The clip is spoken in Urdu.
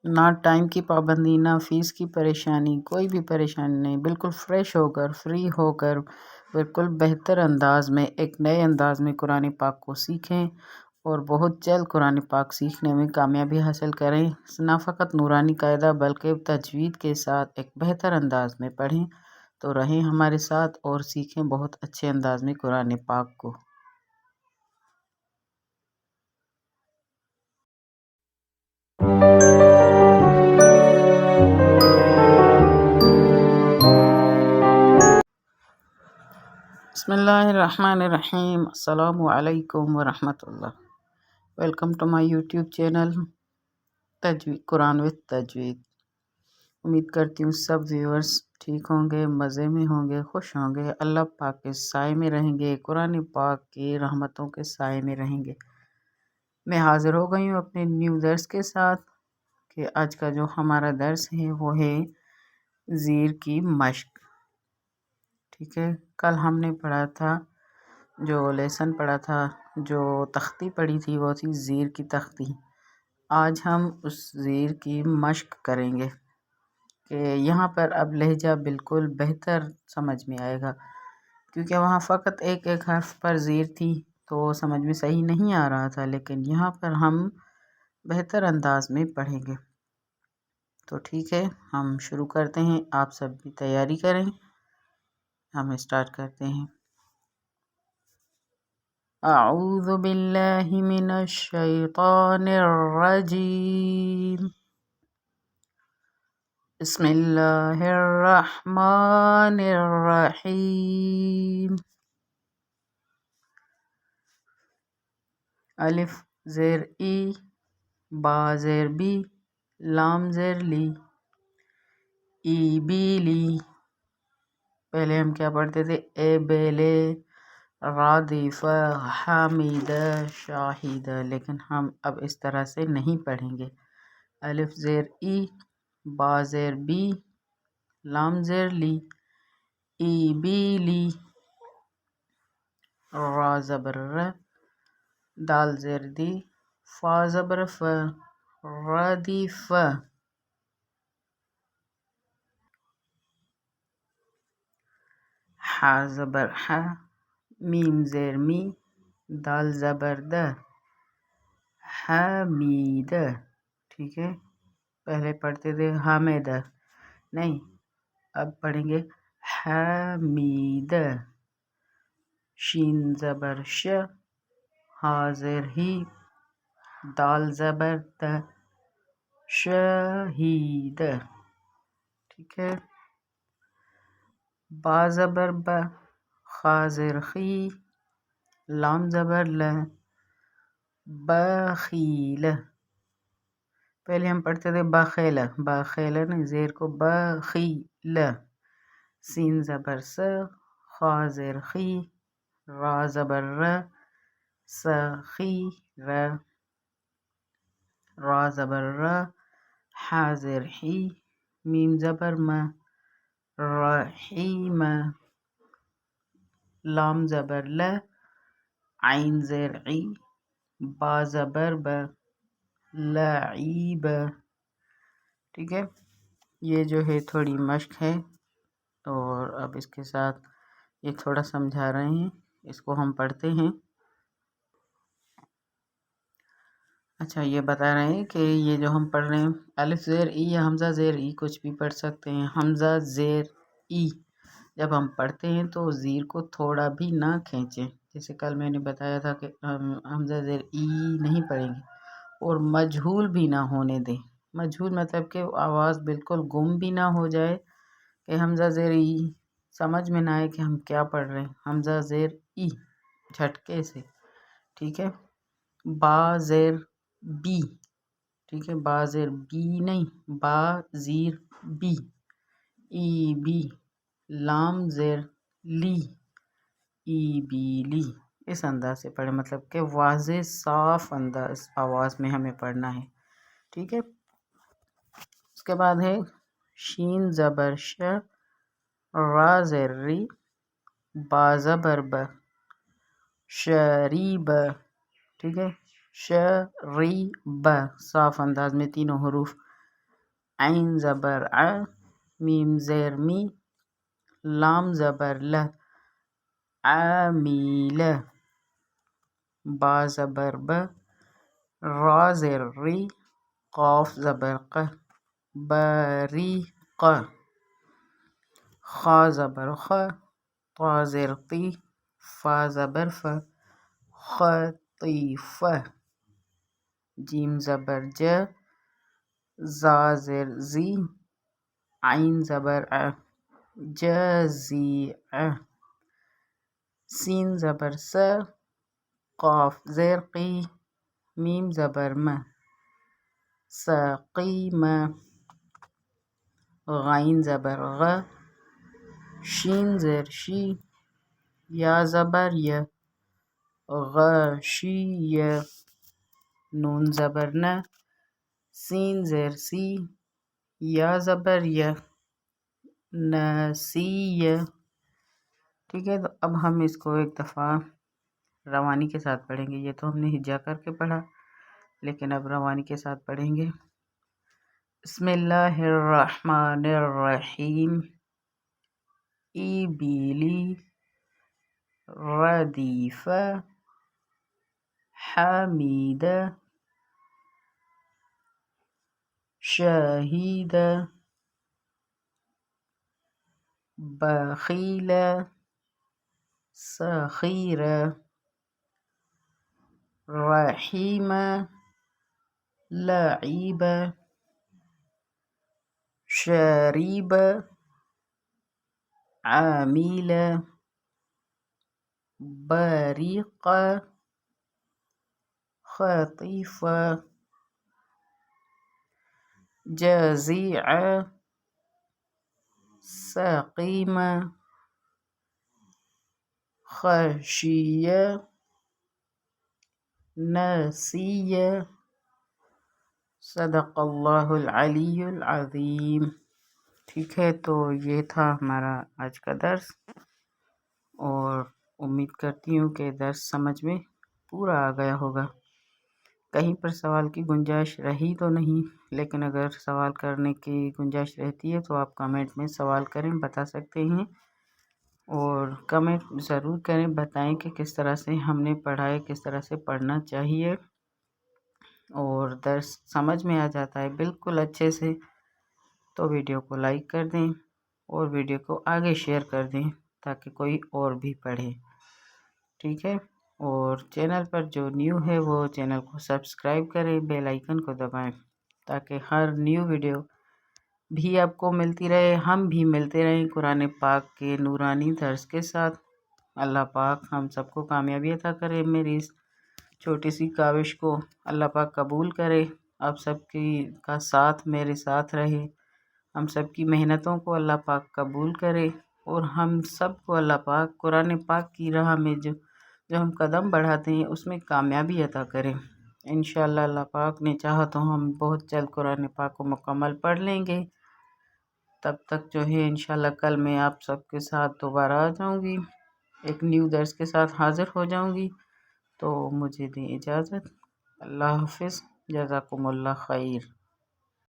نہ ٹائم کی پابندی، نہ فیس کی پریشانی، کوئی بھی پریشانی نہیں، بالکل فریش ہو کر، فری ہو کر، بالکل بہتر انداز میں، ایک نئے انداز میں قرآن پاک کو سیکھیں اور بہت جلد قرآن پاک سیکھنے میں کامیابی حاصل کریں۔ نہ فقط نورانی قاعدہ بلکہ تجوید کے ساتھ ایک بہتر انداز میں پڑھیں، تو رہیں ہمارے ساتھ اور سیکھیں بہت اچھے انداز میں قرآن پاک کو۔ بسم اللہ الرحمن الرحیم۔ السلام علیکم ورحمۃ اللہ۔ Welcome to my YouTube channel تجوید قرآن وتھ تجوید۔ امید کرتی ہوں سب ویورز ٹھیک ہوں گے، مزے میں ہوں گے، خوش ہوں گے، اللہ پاک کے سائے میں رہیں گے، قرآن پاک کی رحمتوں کے سائے میں رہیں گے۔ میں حاضر ہو گئی ہوں اپنے نیو درس کے ساتھ کہ آج کا جو ہمارا درس ہے وہ ہے زیر کی مشق۔ ٹھیک ہے، کل ہم نے پڑھا تھا، جو لیسن پڑھا تھا، جو تختی پڑھی تھی وہ تھی زیر کی تختی۔ آج ہم اس زیر کی مشق کریں گے کہ یہاں پر اب لہجہ بالکل بہتر سمجھ میں آئے گا، کیونکہ وہاں فقط ایک ایک حرف پر زیر تھی تو سمجھ میں صحیح نہیں آ رہا تھا، لیکن یہاں پر ہم بہتر انداز میں پڑھیں گے۔ تو ٹھیک ہے، ہم شروع کرتے ہیں، آپ سب بھی تیاری کریں، ہم اسٹارٹ کرتے ہیں۔ اعوذ باللہ من الشیطان الرجیم، بسم اللہ الرحمن الرحیم۔ الف زیر ای، با زیر بی، لام زیر لی، ای بی لی۔ پہلے ہم کیا پڑھتے تھے؟ اے بیلے، رادف، حامد، شاہد، لیکن ہم اب اس طرح سے نہیں پڑھیں گے۔ الف زیر ای، با زیر بی، لام زیر لی، ای بی لی، را زبر ر، دال زیر دی، فا زبر ف، ردیف، ح زبر ح، میم زیر می، دال زبر د، حمید۔ ٹھیک ہے، پہلے پڑھتے تھے حامد، نہیں، اب پڑھیں گے حمید۔ شین زبر ش، ہا زیر ہی، دال زبر د، شہید۔ ٹھیک ہے، با زبر ب، خا زیر خی، لام زبر ل، بخیل۔ پہلے ہم پڑھتے تھے بخیل، بخیل نہیں، زیر کو بخیل۔ سین زبر س، خا زیر خی، را زبر ر، سخیر، را زبر ر، ح زیر حی، میم زبر م، رحیم، لام زبر ل، عین زیر عی، با زبر ب، لعیب۔ ٹھیک ہے، یہ جو ہے تھوڑی مشق ہے، اور اب اس کے ساتھ یہ تھوڑا سمجھا رہے ہیں، اس کو ہم پڑھتے ہیں۔ اچھا، یہ بتا رہے ہیں کہ یہ جو ہم پڑھ رہے ہیں، الف زیر ای یا حمزہ زیر ای کچھ بھی پڑھ سکتے ہیں۔ حمزہ زیر ای جب ہم پڑھتے ہیں تو زیر کو تھوڑا بھی نہ کھینچیں، جیسے کل میں نے بتایا تھا کہ حمزہ زیر ای نہیں پڑھیں گے، اور مجہول بھی نہ ہونے دیں۔ مجہول مطلب کہ آواز بالکل گم بھی نہ ہو جائے کہ حمزہ زیر ای سمجھ میں نہ آئے کہ ہم کیا پڑھ رہے ہیں۔ حمزہ زیر ای جھٹکے سے، ٹھیک ہے۔ با زیر بی، ٹھیک ہے، با زیر بی نہیں، با زیر بی، ای بی، لام زیر لی، ای بی لی۔ اس انداز سے پڑھیں، مطلب کہ واضح صاف انداز آواز میں ہمیں پڑھنا ہے، ٹھیک ہے۔ اس کے بعد ہے شین زبر ش، را زیر ری، با زبر ب، شریب۔ ٹھیک ہے، شریب، صاف انداز میں تینوں حروف عین زبر ع، میم زیر می، لام زبر ل، عامیلہ، با زبر ب، را زیر ری، قاف زبر ق، بریق، خا زبر خ، طا زیر طی، فا زبر ف، خطیفہ، جیم زبر ج، زا زیر زی، عین زبر ع، جزیع، سین زبر س، قاف زیر قی، میم زبر م، سقیمہ، غین زبر غ، شین زیر شی، یا زبر ی، غشیہ، نون زبر ن، سین زیر سی، یا زبر ی، نسیہ۔ ٹھیک ہے، تو اب ہم اس کو ایک دفعہ روانی کے ساتھ پڑھیں گے۔ یہ تو ہم نے ہجا کر کے پڑھا، لیکن اب روانی کے ساتھ پڑھیں گے۔ بسم اللہ الرحمن الرحیم، ایبیلی، ردیفہ، حمیدہ، شہیدہ، بخیلہ، سخیرہ، رحیمہ، لعیبہ، شریبہ، عامیلہ، بریقہ، خطیفہ، جزیعہ، سقیمہ، خشیہ، نسیہ۔ صدق اللہ العلی العظیم۔ ٹھیک ہے، تو یہ تھا ہمارا آج کا درس، اور امید کرتی ہوں کہ درس سمجھ میں پورا آ گیا ہوگا۔ کہیں پر سوال کی گنجائش رہی تو نہیں، لیکن اگر سوال کرنے کی گنجائش رہتی ہے تو آپ کمنٹ میں سوال کریں، بتا سکتے ہیں، اور کمنٹ ضرور کریں، بتائیں کہ کس طرح سے ہم نے پڑھا ہے، کس طرح سے پڑھنا چاہیے، اور درس سمجھ میں آ جاتا ہے بالکل اچھے سے تو ویڈیو کو لائک کر دیں اور ویڈیو کو آگے شیئر کر دیں تاکہ کوئی اور بھی پڑھے۔ ٹھیک ہے، اور چینل پر جو نیو ہے وہ چینل کو سبسکرائب کریں، بیل آئیکن کو دبائیں تاکہ ہر نیو ویڈیو بھی آپ کو ملتی رہے، ہم بھی ملتے رہیں قرآن پاک کے نورانی درس کے ساتھ۔ اللہ پاک ہم سب کو کامیابی عطا کرے، میری اس چھوٹی سی کاوش کو اللہ پاک قبول کرے، آپ سب کی کا ساتھ میرے ساتھ رہے، ہم سب کی محنتوں کو اللہ پاک قبول کرے، اور ہم سب کو اللہ پاک قرآن پاک کی راہ میں جو ہم قدم بڑھاتے ہیں اس میں کامیابی عطا کرے۔ انشاءاللہ اللہ پاک نے چاہا تو ہم بہت جلد قرآن پاک کو مکمل پڑھ لیں گے۔ تب تک جو ہے انشاءاللہ کل میں آپ سب کے ساتھ دوبارہ آ جاؤں گی، ایک نیو درس کے ساتھ حاضر ہو جاؤں گی، تو مجھے دیں اجازت۔ اللہ حافظ، جزاکم اللہ خیر۔